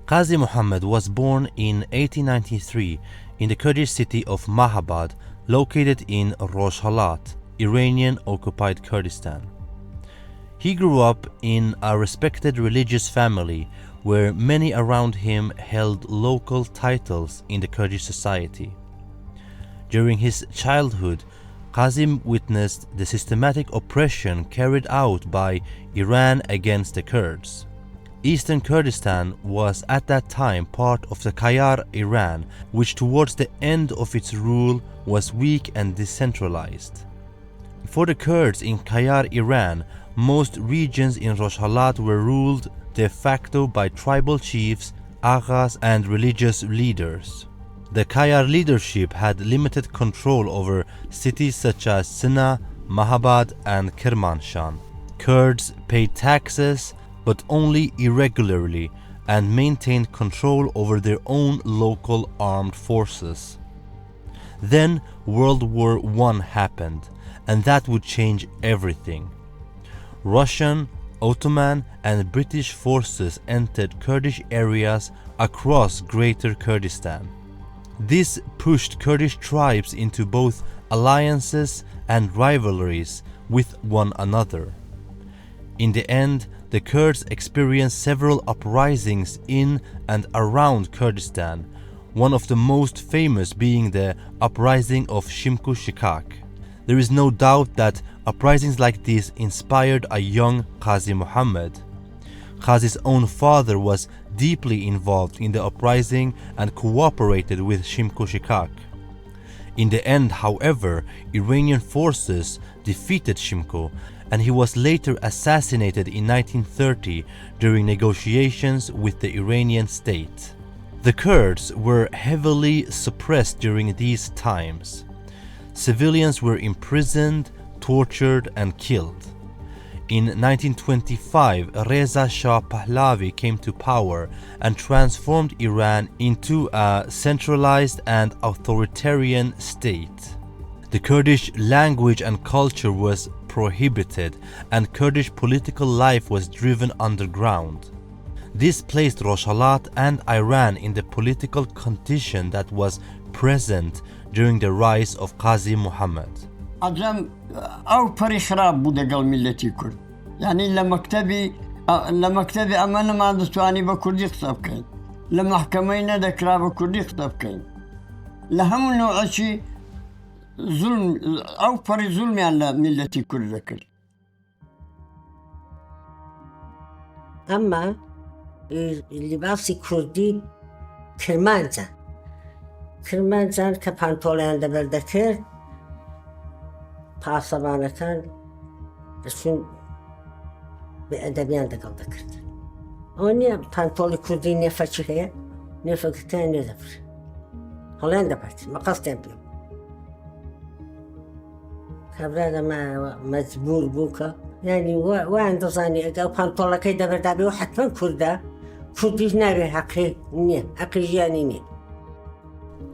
Qazi Muhammad was born in 1893 in the Kurdish city of Mahabad, located in Rojhelat, Iranian-occupied Kurdistan. He grew up in a respected religious family where many around him held local titles in the Kurdish society. During his childhood, Qazi witnessed the systematic oppression carried out by Iran against the Kurds. Eastern Kurdistan was at that time part of the Qajar Iran, which towards the end of its rule was weak and decentralized. For the Kurds in Qajar Iran, most regions in Rojhelat were ruled de facto by tribal chiefs, aghas, and religious leaders. The Qajar leadership had limited control over cities such as Sina, Mahabad, and Kermanshah. Kurds paid taxes, but only irregularly, and maintained control over their own local armed forces. Then World War I happened, and that would change everything. Russian, Ottoman, and British forces entered Kurdish areas across Greater Kurdistan. This pushed Kurdish tribes into both alliances and rivalries with one another. In the end, the Kurds experienced several uprisings in and around Kurdistan, one of the most famous being the uprising of Shimku Shikak. There is no doubt that uprisings like this inspired a young Qazi Muhammad. Qazi's own father was deeply involved in the uprising and cooperated with Shimku Shikak. In the end, however, Iranian forces defeated Shimku, and he was later assassinated in 1930 during negotiations with the Iranian state. The Kurds were heavily suppressed during these times. Civilians were imprisoned, tortured, and killed. In 1925, Reza Shah Pahlavi came to power and transformed Iran into a centralized and authoritarian state. The Kurdish language and culture was prohibited, and Kurdish political life was driven underground. This placed Rojhelat and Iran in the political condition that was present during the rise of Qazi Muhammad. عجم أو بري خراب بوده قال ملتي كرد يعني لمكتبي أمانة ما دستواني بكردي خطاب كين لمحكمينا ذكرى بكردي خطاب كين لهم نوع شيء ظلم أو بري ظلم على ملتي كرد ذكر. أما اللي باسي كردي كرمانجان كبانتولان دبل ذكر پاسەبانەکان كان دەچون بە ئەدەبیان دەگەڵ دەکرد. ئەوە نییە پانتۆڵی کوردی نێفەچی هەیە نێفەکەکان نێدەبر هەڵیان دەبێت مەقەستیان پێ کابرا دەمایەوە مەجبور بوو کە یعنی وایان دەزانی ئەگە ئەو پانتۆڵەکەی دەبەردابێ و حتمەن کوردە کوردیش ناوێ حەقی نییە حەقی ژیانی نییە.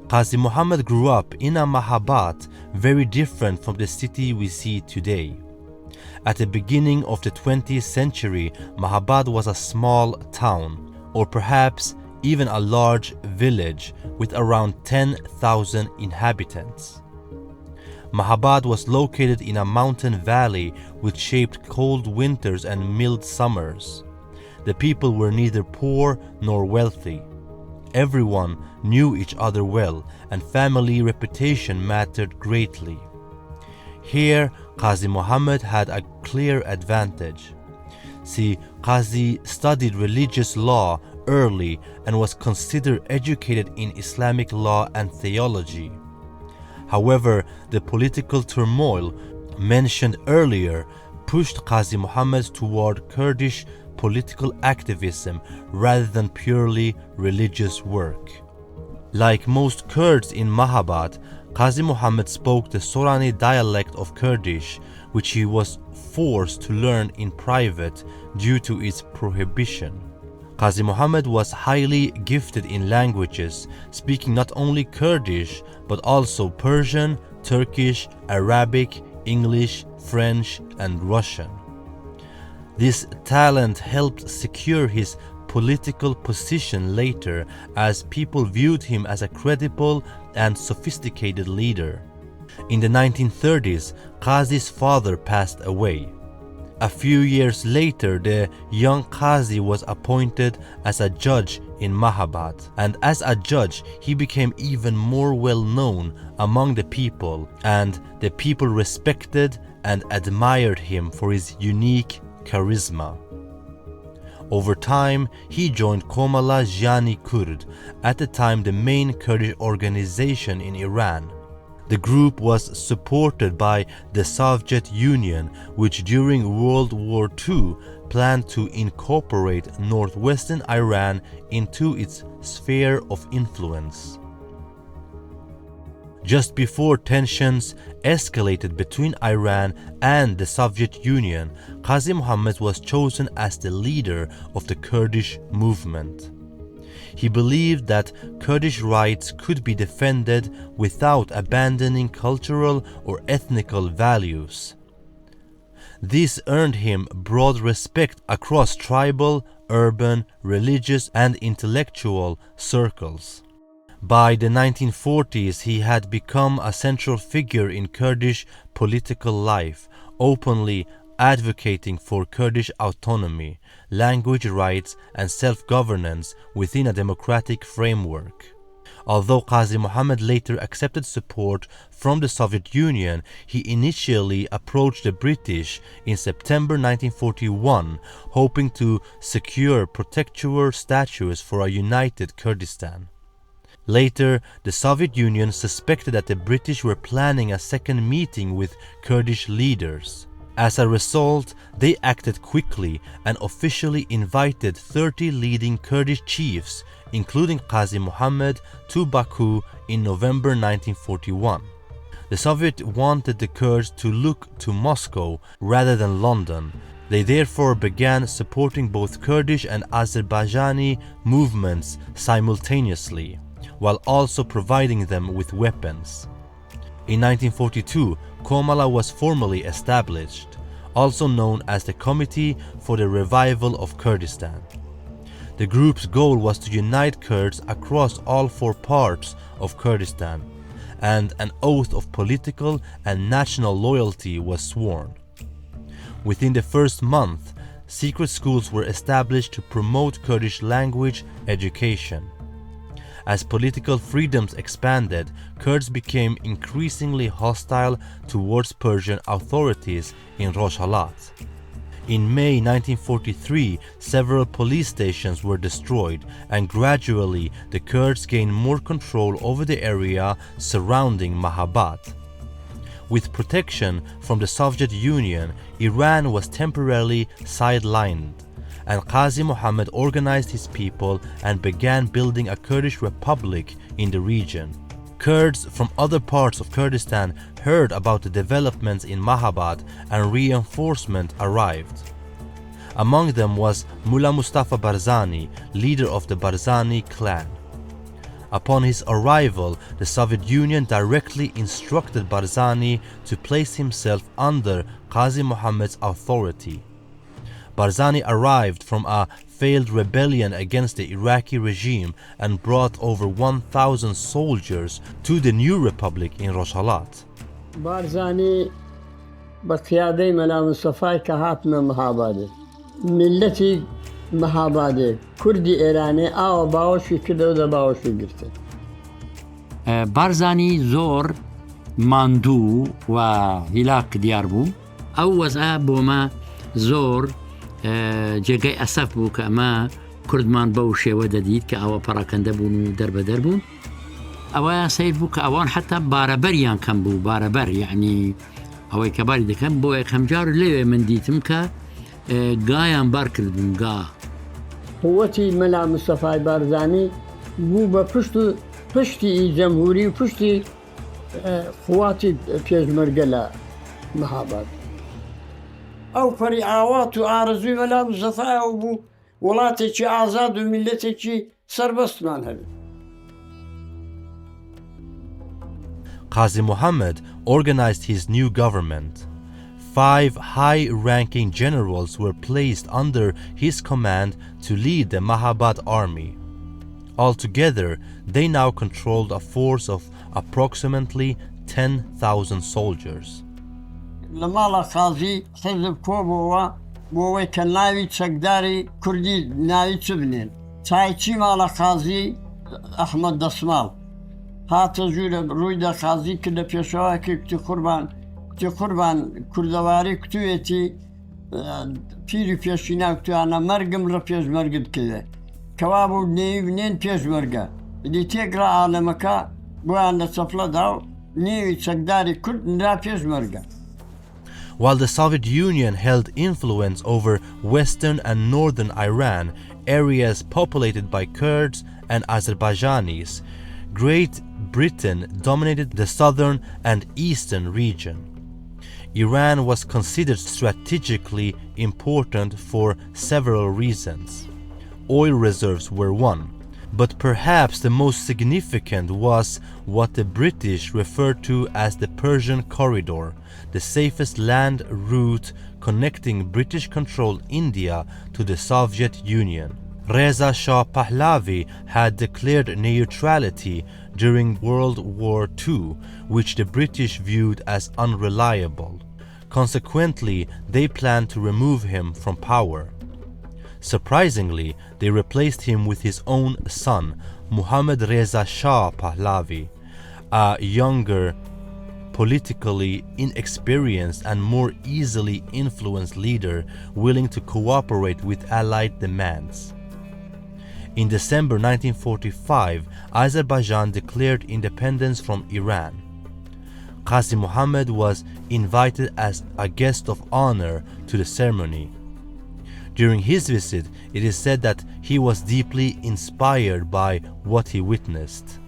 Qazi Muhammad grew up in a Mahabad very different from the city we see today. At the beginning of the 20th century, Mahabad was a small town, or perhaps even a large village with around 10,000 inhabitants. Mahabad was located in a mountain valley which shaped cold winters and mild summers. The people were neither poor nor wealthy. Everyone knew each other well, and family reputation mattered greatly. Here, Qazi Muhammad had a clear advantage. See, Qazi studied religious law early and was considered educated in Islamic law and theology. However, the political turmoil mentioned earlier pushed Qazi Muhammad toward Kurdish political activism rather than purely religious work. Like most Kurds in Mahabad, Qazi Muhammad spoke the Sorani dialect of Kurdish, which he was forced to learn in private due to its prohibition. Qazi Muhammad was highly gifted in languages, speaking not only Kurdish but also Persian, Turkish, Arabic, English, French, and Russian. This talent helped secure his political position later, as people viewed him as a credible and sophisticated leader. In the 1930s, Qazi's father passed away. A few years later, the young Qazi was appointed as a judge in Mahabad, and as a judge, he became even more well known among the people, and the people respected and admired him for his unique charisma. Over time, he joined Komala Jani Kurd, at the time the main Kurdish organization in Iran. The group was supported by the Soviet Union, which during World War II planned to incorporate northwestern Iran into its sphere of influence. Just before tensions escalated between Iran and the Soviet Union, Qazi Muhammad was chosen as the leader of the Kurdish movement. He believed that Kurdish rights could be defended without abandoning cultural or ethnical values. This earned him broad respect across tribal, urban, religious, and intellectual circles. By the 1940s, he had become a central figure in Kurdish political life, openly advocating for Kurdish autonomy, language rights, and self-governance within a democratic framework. Although Qazi Muhammad later accepted support from the Soviet Union, he initially approached the British in September 1941, hoping to secure protectorate status for a united Kurdistan. Later, the Soviet Union suspected that the British were planning a second meeting with Kurdish leaders. As a result, they acted quickly and officially invited 30 leading Kurdish chiefs, including Qazi Muhammad, to Baku in November 1941. The Soviets wanted the Kurds to look to Moscow rather than London. They therefore began supporting both Kurdish and Azerbaijani movements simultaneously, while also providing them with weapons. In 1942, Komala was formally established, also known as the Committee for the Revival of Kurdistan. The group's goal was to unite Kurds across all four parts of Kurdistan, and an oath of political and national loyalty was sworn. Within the first month, secret schools were established to promote Kurdish language education. As political freedoms expanded, Kurds became increasingly hostile towards Persian authorities in Rojhelat. In May 1943, several police stations were destroyed, and gradually the Kurds gained more control over the area surrounding Mahabad. With protection from the Soviet Union, Iran was temporarily sidelined, and Qazi Muhammad organized his people and began building a Kurdish republic in the region. Kurds from other parts of Kurdistan heard about the developments in Mahabad, and reinforcement arrived. Among them was Mullah Mustafa Barzani, leader of the Barzani clan. Upon his arrival, the Soviet Union directly instructed Barzani to place himself under Qazi Muhammad's authority. Barzani arrived from a failed rebellion against the Iraqi regime and brought over 1,000 soldiers to the new republic in Rojhelat. بارزاني بقيادة ملا مصطفى كهاتنا مهابادة ملتي مهابادة كردي إيراني أو باوشي كده وده باوشي قرتن بارزاني زور ماندو وهلاك ديار بو أو وزا بوما زور جێگەی ئەسەف بوو کە ئەمە کوردمان بەو شێوە دەدیت کە ئەوە پەڕەکەندە بوون و دەربەدەر بوون ئەوە سیر بوو کە ئەوان حتا بارەبەریان کەم بوو بارەبەر یعنی ئەوەی کە باری دەکەن بۆ یەکەمجار لێوێ من دیتم کە گایان بار کردبوون گا قوەتی مەلا مستەفای بارزانی بوو بە پشتی جەمهوری و پشتی قواتی پێشمەرگە لە مەهاباد ئەو پەری ئاوات و ئارەزووی مەلا مستەفایەوە بوو وڵاتێکی ئازاد و میلەتێکی سەربەستمان هەبێت. Qazi Muhammad organized his new government. 5 high-ranking generals were placed under his command to lead the Mahabad army. Altogether, they now controlled a force of approximately 10,000 soldiers. لمالا خازي حزب كوبوا بوي كان ناوي تسقداري كردي ناوي تبنين تايتي مالا خازي أحمد دسمال هاتا جورة رويدا خازي كده بيشواكي كتي قربان كردواري كتويتي پیری پیشینا کتو انا مرگم را پیش مرگد کده کوابو نیو پیش مرگا دی تیگرا عالمکا بو انا سفلا داو نیوی سقداری کرد نرا پیش مرگا. While the Soviet Union held influence over western and northern Iran, areas populated by Kurds and Azerbaijanis, Great Britain dominated the southern and eastern region. Iran was considered strategically important for several reasons. Oil reserves were one, but perhaps the most significant was what the British referred to as the Persian Corridor, the safest land route connecting British-controlled India to the Soviet Union. Reza Shah Pahlavi had declared neutrality during World War II, which the British viewed as unreliable. Consequently, they planned to remove him from power. Surprisingly, they replaced him with his own son, Muhammad Reza Shah Pahlavi, a younger, politically inexperienced and more easily influenced leader willing to cooperate with Allied demands. In December 1945, Azerbaijan declared independence from Iran. Qazi Muhammad was invited as a guest of honor to the ceremony. During his visit, it is said that he was deeply inspired by what he witnessed.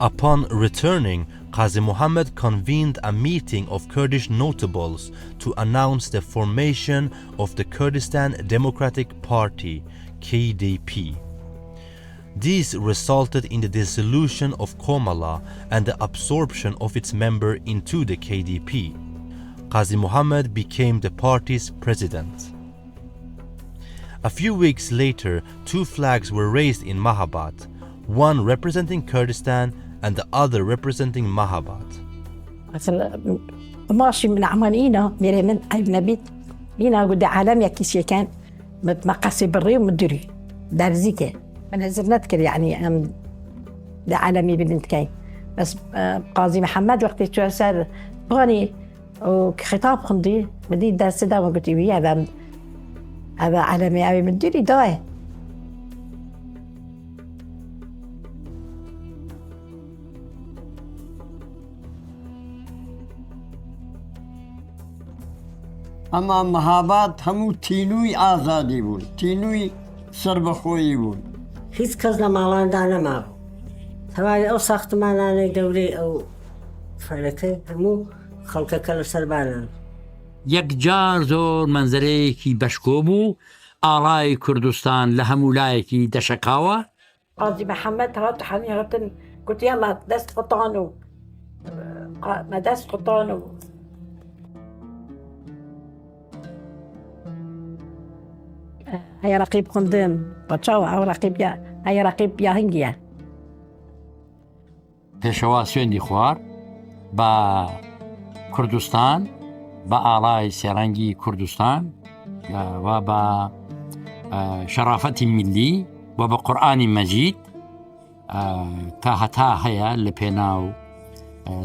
Upon returning, Qazi Muhammad convened a meeting of Kurdish notables to announce the formation of the Kurdistan Democratic Party, KDP. This resulted in the dissolution of Komala and the absorption of its member into the KDP. Qazi Muhammad became the party's president. A few weeks later, 2 flags were raised in Mahabad, one representing Kurdistan and the other representing Mahabad. ماشي من عمانينا ميري من أبنا بيت هنا قد عالم يكيس كان متمقاسي بالري ومدري دارزيكي من هزر نذكر يعني أم ده عالمي بنت كاين بس قاضي محمد وقت توسر بغني وخطاب خندي بدي درس ده وقلت له هذا عالمي أبي مدري داي. اما مهابات همو تینوی آزادی بود تینوی سربخویی بود هیچ کس لمالاندا نمابوو تەواوی ئەو ساختمانانەی گەورەی ئەو فەرەکەی هەموو خەڵکەکە لەسەر بانان. یەکجار زۆر مەنزەرەیەکی بەشکۆ بوو ئاڵای کوردستان لە هەموو لایەکی دەشەکاوە. قاضي محمد هات حنيرة قلت يلا دست قطانو ما دست قطانو هيا رقيب قندم بتشاو أو رقيب يا هيا رقيب يا هنجيا. پێشەوا سوێندی خوار بە کوردستان بە ئاڵای سێڕەنگی کوردستان و بە شەرافەتی میلی و بە قورئانی مەجید تا هەتا هەیە لە پێناو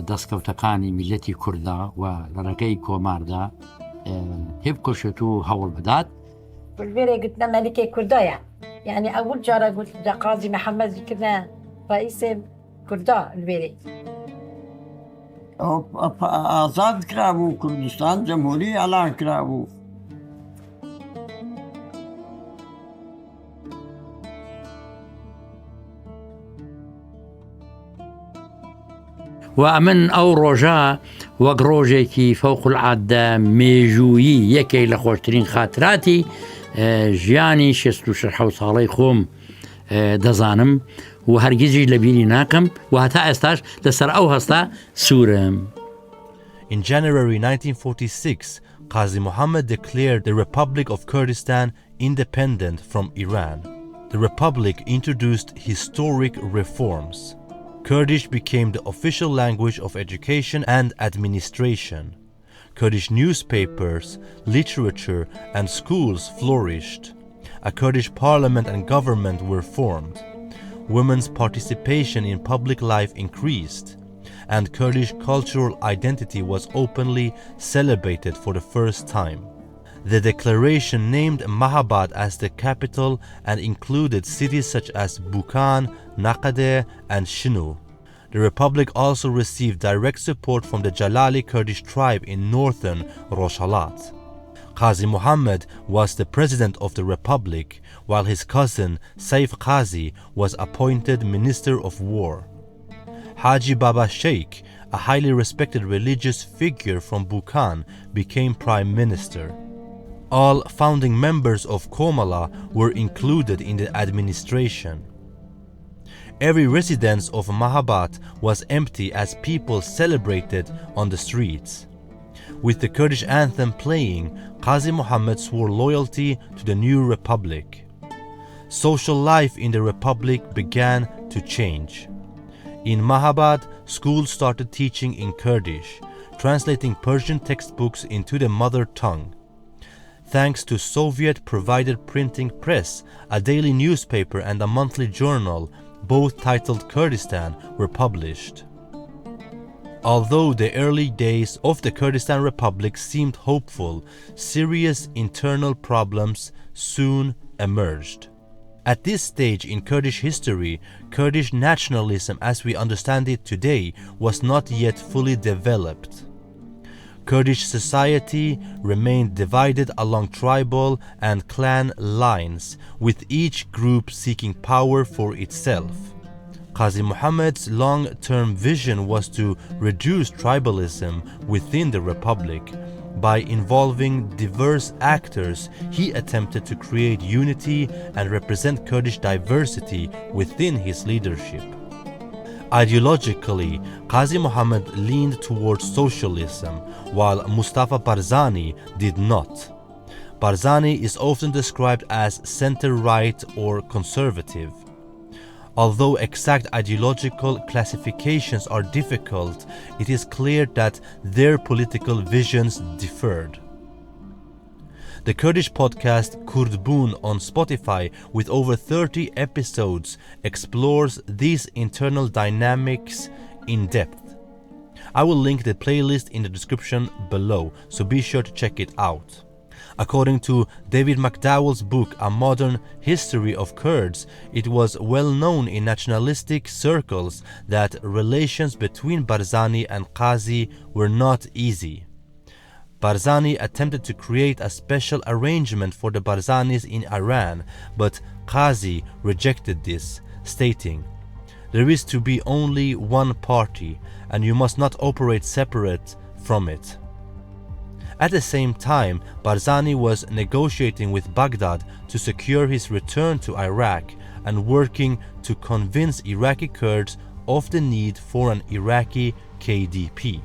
دەستکەوتەکانی میلەتی کووردا و لە ڕێگەی کۆماردا هێبکۆشێت و هەوڵ بدات. والبيري قلنا ملكة كردايا يعني أول جارة قلت قاضي محمد كنا رئيس كردا البيري. آزاد کرابو کردستان جمهوری اعلان کرابو. ومن ئەو ڕۆژە وەک ڕۆژێکی فەوق العادە مێژوویی یەکێک لە خۆشترین خاتراتی ژیانی 66 ساڵەی خۆم دەزانم و هەرگیزی لە بینی ناکەم و هەتا ئێستاش لەسەر ئەو هەستا سوورم. In January 1946, Qazi Muhammad declared the Republic of Kurdistan independent from Iran. The Republic introduced historic reforms. Kurdish became the official language of education and administration. Kurdish newspapers, literature, and schools flourished. A Kurdish parliament and government were formed. Women's participation in public life increased, and Kurdish cultural identity was openly celebrated for the first time. The declaration named Mahabad as the capital and included cities such as Bukan, Naqadeh, and Shinu. The republic also received direct support from the Jalali Kurdish tribe in northern Rojhelat. Qazi Muhammad was the president of the republic, while his cousin Saif Qazi was appointed Minister of War. Haji Baba Sheikh, a highly respected religious figure from Bukan, became Prime Minister. All founding members of Komala were included in the administration. Every residence of Mahabad was empty as people celebrated on the streets. With the Kurdish anthem playing, Qazi Muhammad swore loyalty to the new republic. Social life in the republic began to change. In Mahabad, schools started teaching in Kurdish, translating Persian textbooks into the mother tongue. Thanks to Soviet-provided printing press, a daily newspaper and a monthly journal, both titled Kurdistan, were published. Although the early days of the Kurdistan Republic seemed hopeful, serious internal problems soon emerged. At this stage in Kurdish history, Kurdish nationalism as we understand it today was not yet fully developed. Kurdish society remained divided along tribal and clan lines, with each group seeking power for itself. Qazi Muhammad's long-term vision was to reduce tribalism within the republic. By involving diverse actors, he attempted to create unity and represent Kurdish diversity within his leadership. Ideologically, Qazi Muhammad leaned towards socialism, while Mustafa Barzani did not. Barzani is often described as center-right or conservative. Although exact ideological classifications are difficult, it is clear that their political visions differed. The Kurdish podcast Kurdboon on Spotify, with over 30 episodes, explores these internal dynamics in depth. I will link the playlist in the description below, so be sure to check it out. According to David McDowell's book A Modern History of Kurds, it was well known in nationalistic circles that relations between Barzani and Qazi were not easy. Barzani attempted to create a special arrangement for the Barzanis in Iran, but Qazi rejected this, stating, "There is to be only one party, and you must not operate separate from it." At the same time, Barzani was negotiating with Baghdad to secure his return to Iraq and working to convince Iraqi Kurds of the need for an Iraqi KDP.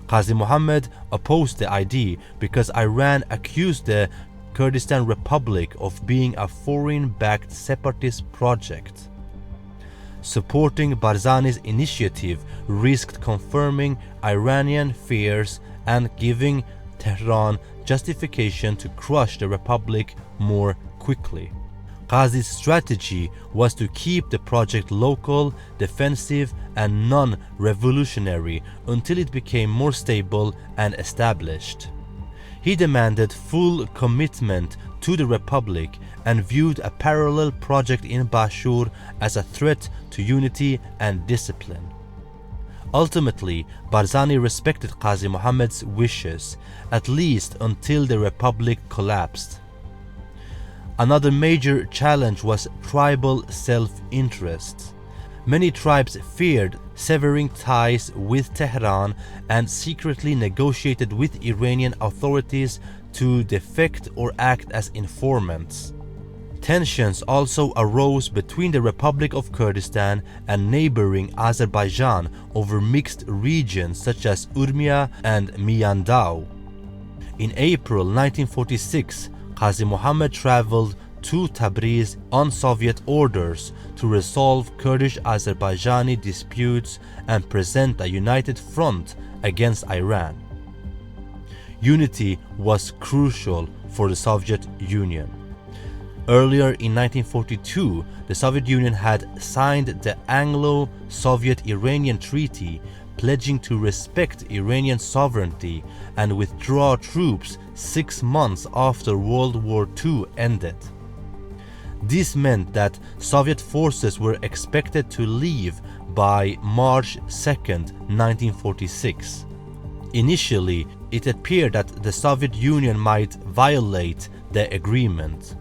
Qazi Muhammad opposed the idea because Iran accused the Kurdistan Republic of being a foreign-backed separatist project. Supporting Barzani's initiative risked confirming Iranian fears and giving Tehran justification to crush the republic more quickly. Qazi's strategy was to keep the project local, defensive, and non-revolutionary until it became more stable and established. He demanded full commitment to the republic and viewed a parallel project in Bashur as a threat to unity and discipline. Ultimately, Barzani respected Qazi Muhammad's wishes, at least until the republic collapsed. Another major challenge was tribal self-interest. Many tribes feared severing ties with Tehran and secretly negotiated with Iranian authorities to defect or act as informants. Tensions also arose between the Republic of Kurdistan and neighboring Azerbaijan over mixed regions such as Urmia and Miyandao. In April 1946, Qazi Muhammad traveled to Tabriz on Soviet orders to resolve Kurdish-Azerbaijani disputes and present a united front against Iran. Unity was crucial for the Soviet Union. Earlier in 1942, the Soviet Union had signed the Anglo-Soviet-Iranian Treaty, pledging to respect Iranian sovereignty and withdraw troops 6 months after World War II ended. This meant that Soviet forces were expected to leave by March 2nd, 1946. Initially, it appeared that the Soviet Union might violate the agreement.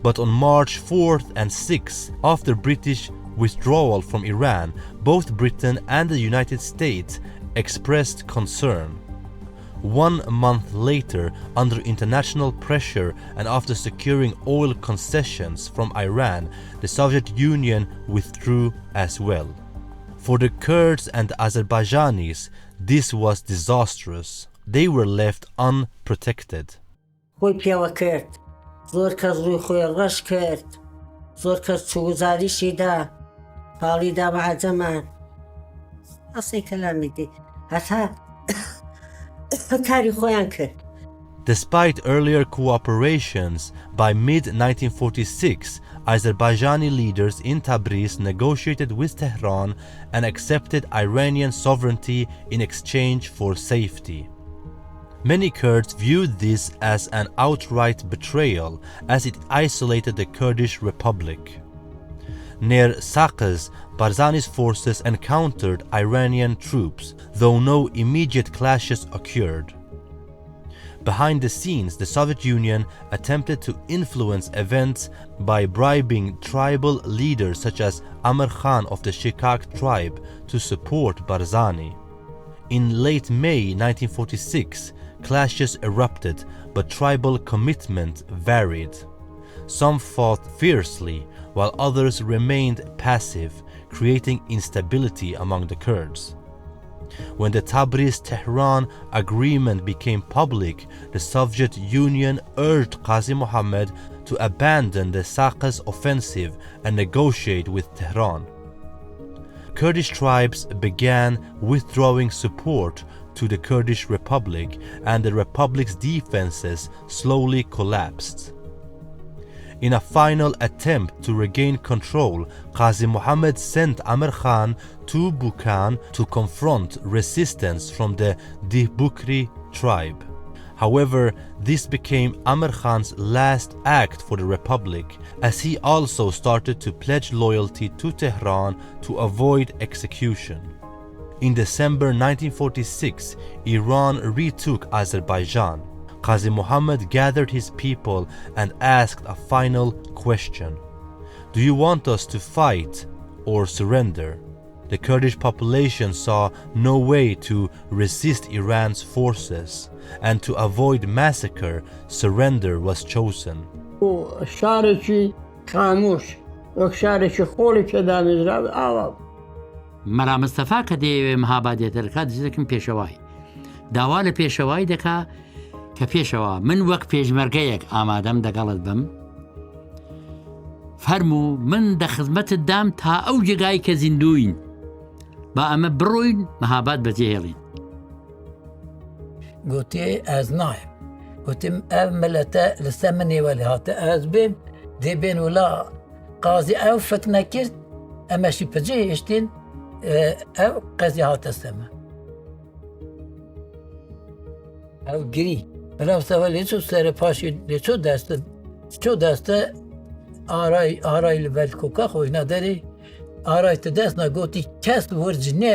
But on March 4th and 6th, after British withdrawal from Iran, both Britain and the United States expressed concern. 1 month later, under international pressure and after securing oil concessions from Iran, the Soviet Union withdrew as well. For the Kurds and Azerbaijanis, this was disastrous. They were left unprotected. زۆر کەس ڕووی خۆی ڕەش کرد زۆر کەس چوگوزاریشی دا پاڵی دا بە عەجەمان ئەسەی کەلامی دی هەتا کاری خۆیان کرد. Despite earlier cooperations, by mid-1946, Azerbaijani leaders in Tabriz negotiated with Tehran and accepted Iranian sovereignty in exchange for safety. Many Kurds viewed this as an outright betrayal, as it isolated the Kurdish Republic. Near Sakaz, Barzani's forces encountered Iranian troops, though no immediate clashes occurred. Behind the scenes, the Soviet Union attempted to influence events by bribing tribal leaders such as Amir Khan of the Shikak tribe to support Barzani. In late May 1946, clashes erupted, but tribal commitment varied. Some fought fiercely, while others remained passive, creating instability among the Kurds. When the Tabriz-Tehran agreement became public, the Soviet Union urged Qazi Muhammad to abandon the Sakaz offensive and negotiate with Tehran. Kurdish tribes began withdrawing support to the Kurdish Republic, and the Republic's defenses slowly collapsed. In a final attempt to regain control, Qazi Muhammad sent Amir Khan to Bukhan to confront resistance from the Dihbukri tribe. However, this became Amir Khan's last act for the Republic, as he also started to pledge loyalty to Tehran to avoid execution. In December 1946, Iran retook Azerbaijan. Qazi Muhammad gathered his people and asked a final question: "Do you want us to fight or surrender?" The Kurdish population saw no way to resist Iran's forces, and to avoid massacre, surrender was chosen. شارێکی خاموش وەک شارێکی خۆڵی پێدا نێژرا ئاوا مەلا مستەفا کە دەیەوێ مەهابادێتەکە دەکەم پێشەوای داوا لە پێشەوای دەکا کە پێشەوە من وەک پێشمەرگەیەک ئامادەم دەگەڵت بم فەرموو من دە خزمەتت دام تا ئەو جێگای کە زیندووین با ئەمە بڕۆین مەهاباد بەجێهێڵین. گوتی ئەز نایە گوتم ئەو ملەتە لەسەر منێوە لە هاتە ئەز بێم دێبێن وڵا قازی ئەو فەک نەکرد ئەمەشی پەجێ هێشتین ئەو قەزی هاتە سەمە ئەو گری بەلاوسەوە لێچوو سەرە پاشی لێچۆ دەستە ئارای لە بەلکۆکە خۆی نادەری ئارایتە دەست نەگوتی کەس وەرجنێ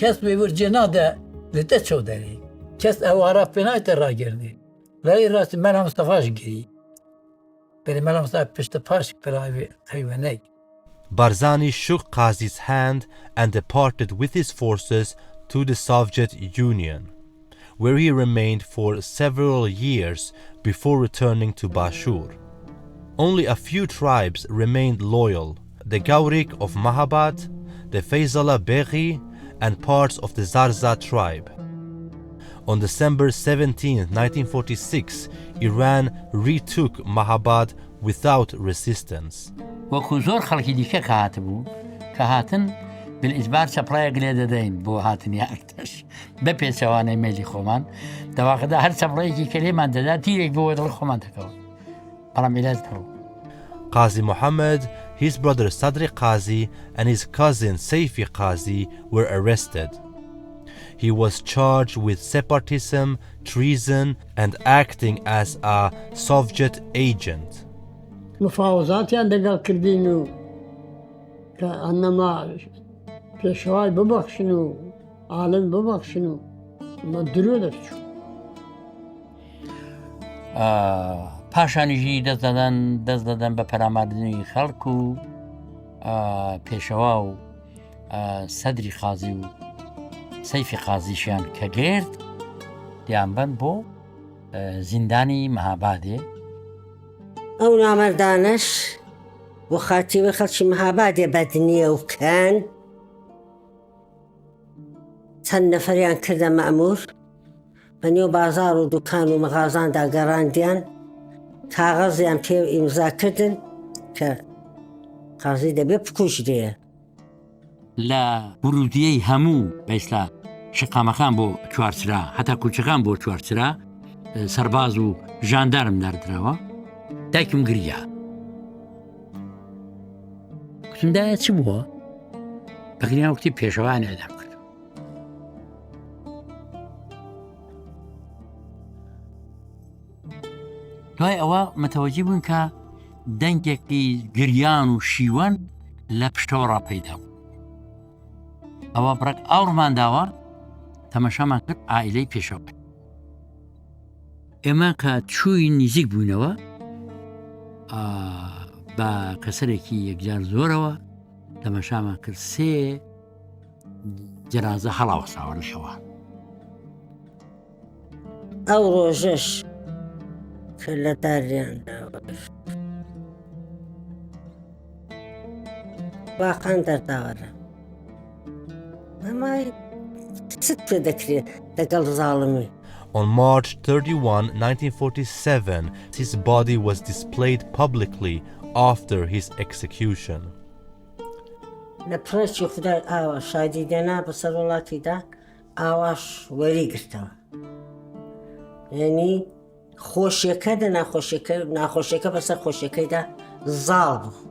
کەس وێ وەرجێ نادە لێتە چۆ دەری کەس ئەو ئارا پێنایتە ڕاگەرنێ لای ڕاستی مەلا مستەفاش گری بەری مەلا مستەفا پشتە پاش پراوێ حیوەنەی. Barzani shook Qazi's hand and departed with his forces to the Soviet Union, where he remained for several years before returning to Bashur. Only a few tribes remained loyal: the Gaurik of Mahabad, the Faisala Beghi, and parts of the Zarza tribe. On December 17, 1946, Iran retook Mahabad without resistance. وەکو زۆر خەڵکی دیکە کە هاتبوو کە هاتن بالئیجبار چەپڕایەک لێ دەدەین بۆ هاتنی ئەرتەش بە پێچەوانەی مێلی خۆمان دەواقعدا هەر چەپڕەیەکی کە لێمان دەدا تیرێک بۆ دڵ خۆمان دەکەوت بەڵام عیلاج نەبوو. Qazi Muhammad, his brother Sadri Qazi, and his cousin Saifi Qazi were arrested. He was charged with separatism, treason, and acting as a Soviet agent. مفاوضاتیان لەگەڵ کردین و کە ئەنەما پێشەوای ببەخشن و عالم ببەخشن و مە درۆ دەچوو. پاشانیژی دەست دەدەن بە پەراماردنی خەڵک و پێشەوا و سەدری قازی و سەیفی قازیشیان کە گرت دیانبەن بۆ زیندانی مەهابادێ. ئەو نامەردانەش بۆ خاتیوە خەڵکی مەهابادێ بەدنیە و کەن چەند نەفەریان کردە مەئموور بەنێو بازار و دوکان و مەغازاندا گەڕاندیان کاغەزیان پێ ئیمزا کردن کە قازی دەبێ بکوژرێ. لە ورودیەی هەموو بەیستا شقامەکان بۆ چوارچرا هەتا کوچەکان بۆ چوارچرا سەرباز و ژاندارم دەردراوە. دایکم گریا کوتمدایە چ بووە؟ بەگریان وەکتی پێشەوایان ئەدام کرد. دوای ئەوە مەتەوەجی بوون کە دەنگێکی گریان و شیوەن لە پشتەوە ڕاپەیدا بوو. ئەوە بڕێک ئاوڕمانداوە تەمەشامان کرد ئائیلەی پێشەوە. ئێمە کە چووی نزیک بووینەوە بە کەسەرێکی یەکجار زۆرەوە تەمەشامان کرد سێ جەنازە هەڵاوەساوە لە شەوە. ئەو ڕۆژەش کە لە داریاندا واقعان دەرداوەرە ئەمای چت پێ دەکرێت لەگەڵ زاڵمی. On March 31, 1947, his body was displayed publicly after his execution. لە پڕێکی خودای ئاوا شادی دێنا بەسەر وڵاتیدا ئاواش وەریگرتەوە. یعنی خۆشیەکە دە ناخۆشیەکە بەسەر خۆشیەکەیدا زاڵ بوو.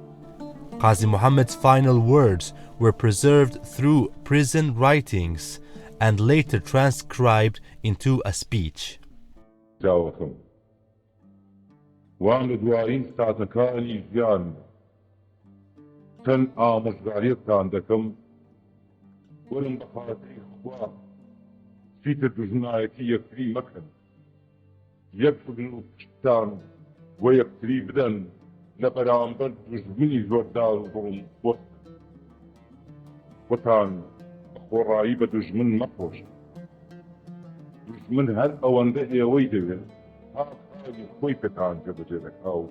Qazi Muhammad's final words were preserved through prison writings and later transcribed into a speech. جاوەکەم وان لە دوایین ساتەکانی ژیان چەند ئامۆژگاریەکتان دەکەم وەرن بە خاتری خوا چیتر دژمنایەتی یەکتری مەکەن یەک بگن و پشتتان وە یەکتری بدەن لە بەرامبەر دژمنی زۆردار و بڵم وەتان خۆڕایی بە دژمن مەپۆشن. دژمن هەر ئەوەندە ئێوەی دەوێت تا خالی خۆی پێتان کە بەجێ دەکا و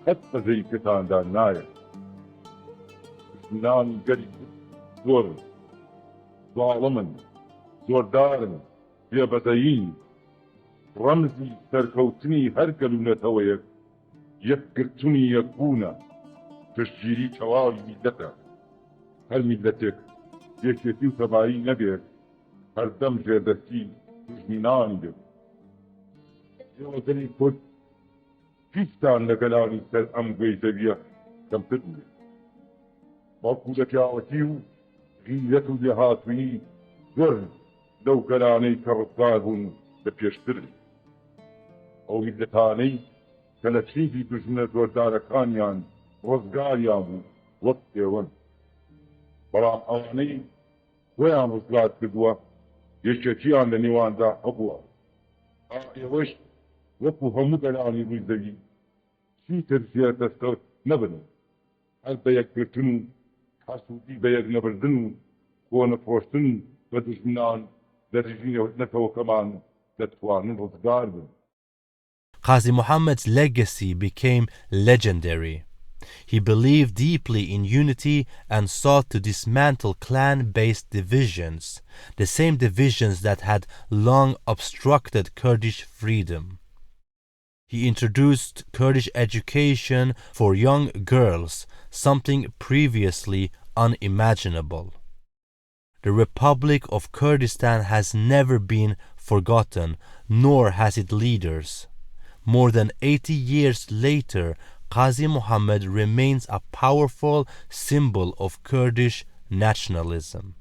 قەت بەزەی پێتاندا نایەت. دژمنانی گەری زۆرن، زاڵمن، زۆردارن، بێبەدەیین، ڕەمزی سەرکەوتنی هەر گەلوونەتەوەیەک یەکگرتنی یەکبوونە، پشتگیری تەواوی میلەتە. هەر میلەتێک یەکێتی و تەبایی نەبێت هەردەم ژێردەستی دژمنانی دەبێت. ئێوە گەلی کورد هیچتان لە گەلانی سەر ئەم گوێی زەویە کەمتر بێت. بەڵکو لە پیاوەتی و غیرەت و لێهاتوویی زۆر لەو گەلانەی کە ڕزگار بوون لە پێشتر. ئەو میلەتانەی کە لە چیزی دژمنە زۆردارەکانیان ڕزگاریان بوو وەک ئێوەن. بەڵام ئەوانەی خۆیان ڕزگار کردووە یەکێتیان لە نێواندا هەبووە. ئێوەش وەکو هەموو گەلانی ڕووی زەوی چیتر زیێردەستە نەبن، هەر بە یەکگرتن و حەسوودی بە یەک نەبردن و خۆ نەفرۆشتن بە دژمنان لە ڕژینەوەکەمان دەتوانن ڕزگار بن. Qazi Muhammad's legacy became legendary. He believed deeply in unity and sought to dismantle clan-based divisions, the same divisions that had long obstructed Kurdish freedom. He introduced Kurdish education for young girls, something previously unimaginable. The Republic of Kurdistan has never been forgotten, nor has its leaders. More than 80 years later, Qazi Muhammad remains a powerful symbol of Kurdish nationalism.